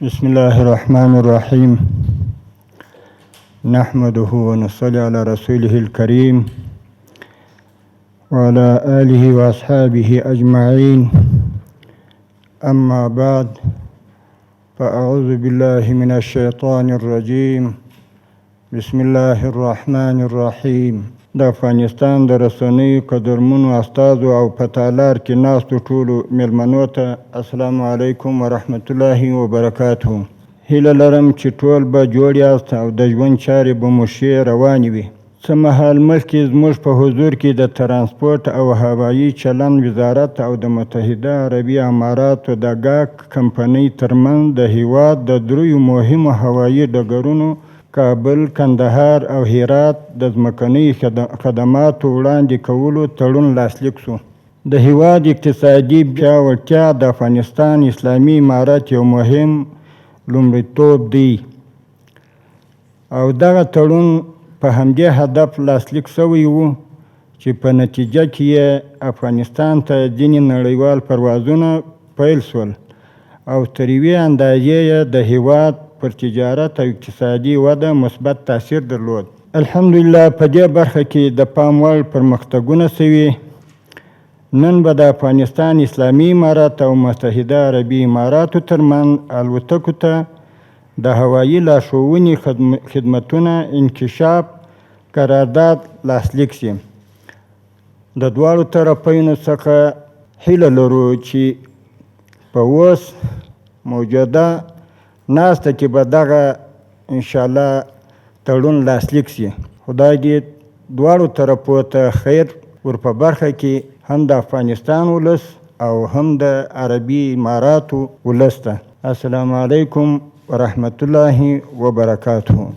بسم الله الرحمن الرحيم نحمده ونصلي على رسوله الكريم وعلى آله وأصحابه أجمعين أما بعد فأعوذ بالله من الشيطان الرجيم بسم الله الرحمن الرحيم د افغانستان د رسنیو قدرمنو استازو او په تالار کې ناستو ټولو مېلمنو ته السلام علیکم ورحمت الله وبرکاته. هیله لرم چې ټول به جوړ یاست او د ژوند چارې به مو ښې روانې وي. څه مهال مخکې زموږ په حضور کې د ترانسپورت او هوایي چلند وزارت او د متحده عربي اماراتو د ګاک کمپنۍ ترمنځ د هیواد د دریو مهمو هوایي ډګرونو کابل، کندهار او هرات د ځمکنۍ خدماتو وړاندې کولو تړون لاسلیک شو. د هیواد اقتصادي پیاوړتیا د افغانستان اسلامي امارت یو مهم لومړیتوب دی او دغه تړون په همدې هدف لاسلیک شوی و چې په نتیجه کې یې افغانستان ته ځینې نړیوال پروازونه پیل شول او تر یوې اندازې یې د هیواد پر تجارت او اقتصادي وده مثبت تاثیر درلود. الحمدلله په دې برخه کې د پام وړ پرمختګونه شوي. نن به د افغانستان اسلامي امارت او متحده عربي اماراتو ترمنځ الوتکو ته د هوایي لارښوونې خدمتونه انکشاف قرارداد لاسلیک شي. د دواړو طرفینو څخه هیله لرو چې په اوس موجوده ناسته کې به دغه انشاءالله تړون لاسلیک شي. خدای دې دواړو طرفو ته خیر ور په برخه کې، هم د افغانستان ولس او هم د عربي اماراتو ولس ته. السلام علیکم ورحمت الله وبرکاته.